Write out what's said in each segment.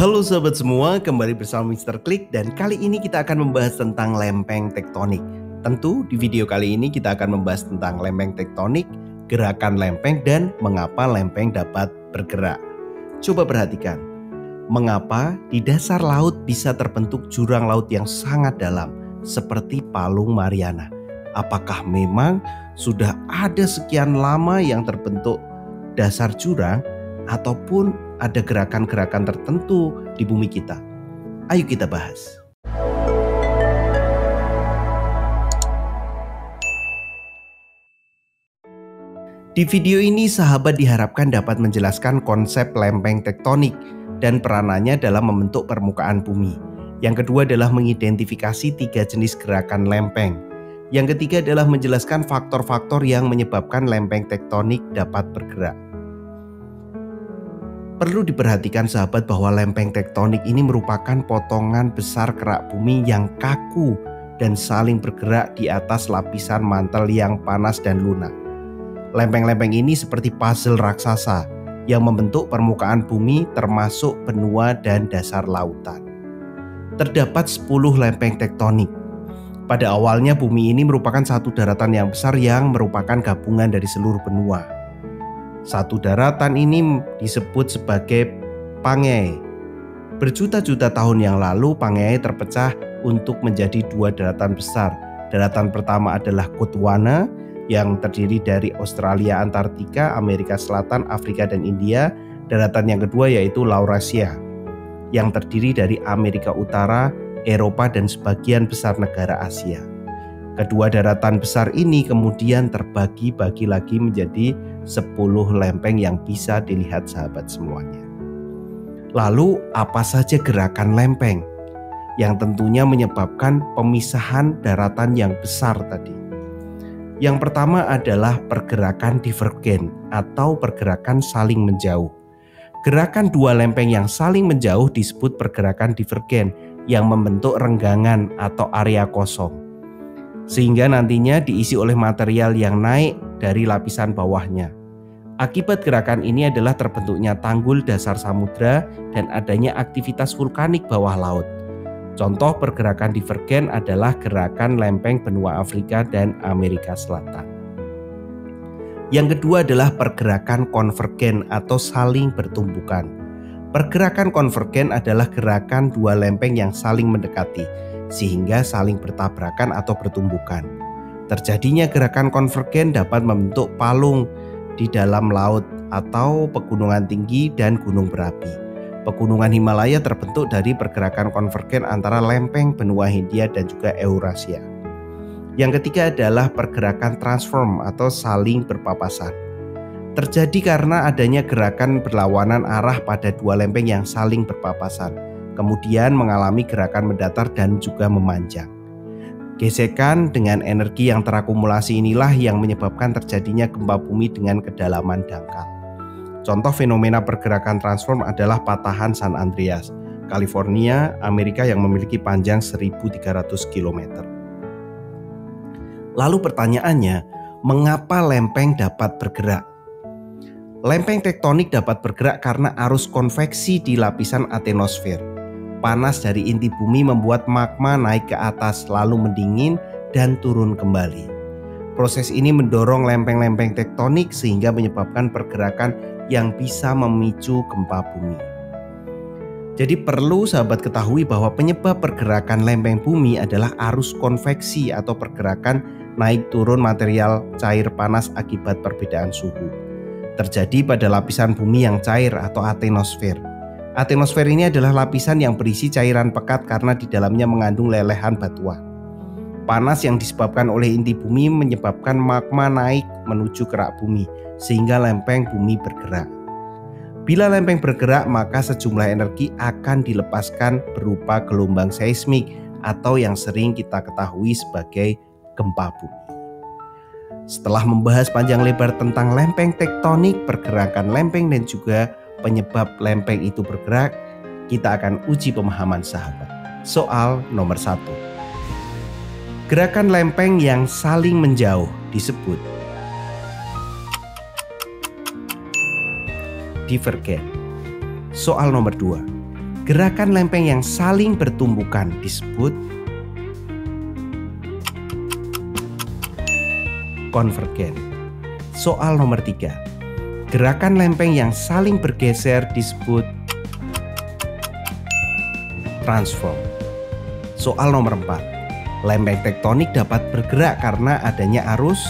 Halo sahabat semua, kembali bersama Mr. Klik dan kali ini kita akan membahas tentang lempeng tektonik. Tentu di video kali ini kita akan membahas tentang lempeng tektonik, gerakan lempeng dan mengapa lempeng dapat bergerak. Coba perhatikan, mengapa di dasar laut bisa terbentuk jurang laut yang sangat dalam seperti Palung Mariana. Apakah memang sudah ada sekian lama yang terbentuk dasar jurang ataupun ada gerakan-gerakan tertentu di bumi kita? Ayo kita bahas. Di video ini sahabat diharapkan dapat menjelaskan konsep lempeng tektonik dan peranannya dalam membentuk permukaan bumi. Yang kedua adalah mengidentifikasi 3 jenis gerakan lempeng. Yang ketiga adalah menjelaskan faktor-faktor yang menyebabkan lempeng tektonik dapat bergerak. Perlu diperhatikan sahabat bahwa lempeng tektonik ini merupakan potongan besar kerak bumi yang kaku dan saling bergerak di atas lapisan mantel yang panas dan lunak. Lempeng-lempeng ini seperti puzzle raksasa yang membentuk permukaan bumi termasuk benua dan dasar lautan. Terdapat 10 lempeng tektonik. Pada awalnya bumi ini merupakan satu daratan yang besar yang merupakan gabungan dari seluruh benua. Satu daratan ini disebut sebagai Pangaea. Berjuta-juta tahun yang lalu Pangaea terpecah untuk menjadi 2 daratan besar. Daratan pertama adalah Gondwana yang terdiri dari Australia, Antartika, Amerika Selatan, Afrika dan India. Daratan yang kedua yaitu Laurasia yang terdiri dari Amerika Utara, Eropa dan sebagian besar negara Asia. Kedua daratan besar ini kemudian terbagi-bagi lagi menjadi 10 lempeng yang bisa dilihat sahabat semuanya. Lalu apa saja gerakan lempeng yang tentunya menyebabkan pemisahan daratan yang besar tadi? Yang pertama adalah pergerakan divergen atau pergerakan saling menjauh. Gerakan 2 lempeng yang saling menjauh disebut pergerakan divergen yang membentuk renggangan atau area kosong, sehingga nantinya diisi oleh material yang naik dari lapisan bawahnya. Akibat gerakan ini adalah terbentuknya tanggul dasar samudra dan adanya aktivitas vulkanik bawah laut. Contoh pergerakan divergen adalah gerakan lempeng benua Afrika dan Amerika Selatan. Yang kedua adalah pergerakan konvergen atau saling bertumbukan. Pergerakan konvergen adalah gerakan 2 lempeng yang saling mendekati sehingga saling bertabrakan atau bertumbukan. Terjadinya gerakan konvergen dapat membentuk palung di dalam laut atau pegunungan tinggi dan gunung berapi. Pegunungan Himalaya terbentuk dari pergerakan konvergen antara lempeng benua Hindia dan juga Eurasia. Yang ketiga adalah pergerakan transform atau saling berpapasan. Terjadi karena adanya gerakan berlawanan arah pada 2 lempeng yang saling berpapasan, kemudian mengalami gerakan mendatar dan juga memanjang. Gesekan dengan energi yang terakumulasi inilah yang menyebabkan terjadinya gempa bumi dengan kedalaman dangkal. Contoh fenomena pergerakan transform adalah patahan San Andreas, California, Amerika yang memiliki panjang 1.300 km. Lalu pertanyaannya, mengapa lempeng dapat bergerak? Lempeng tektonik dapat bergerak karena arus konveksi di lapisan atenosfer. Panas dari inti bumi membuat magma naik ke atas lalu mendingin dan turun kembali. Proses ini mendorong lempeng-lempeng tektonik sehingga menyebabkan pergerakan yang bisa memicu gempa bumi. Jadi perlu sahabat ketahui bahwa penyebab pergerakan lempeng bumi adalah arus konveksi atau pergerakan naik turun material cair panas akibat perbedaan suhu. Terjadi pada lapisan bumi yang cair atau atenosfer. Atenosfer ini adalah lapisan yang berisi cairan pekat karena di dalamnya mengandung lelehan batuan. Panas yang disebabkan oleh inti bumi menyebabkan magma naik menuju kerak bumi sehingga lempeng bumi bergerak. Bila lempeng bergerak maka sejumlah energi akan dilepaskan berupa gelombang seismik atau yang sering kita ketahui sebagai gempa bumi. Setelah membahas panjang lebar tentang lempeng tektonik, pergerakan lempeng dan juga penyebab lempeng itu bergerak, kita akan uji pemahaman sahabat. Soal nomor 1. Gerakan lempeng yang saling menjauh disebut divergen. Soal nomor 2. Gerakan lempeng yang saling bertumbukan disebut konvergen. Soal nomor 3. Gerakan lempeng yang saling bergeser disebut transform. Soal nomor 4. Lempeng tektonik dapat bergerak karena adanya arus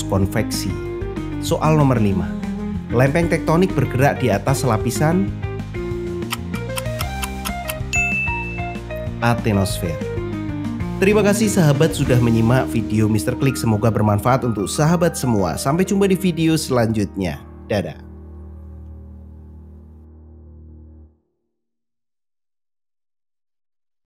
konveksi. Soal nomor 5. Lempeng tektonik bergerak di atas lapisan atenosfer. Terima kasih sahabat sudah menyimak video Mr. Klik. Semoga bermanfaat untuk sahabat semua. Sampai jumpa di video selanjutnya. Dadah.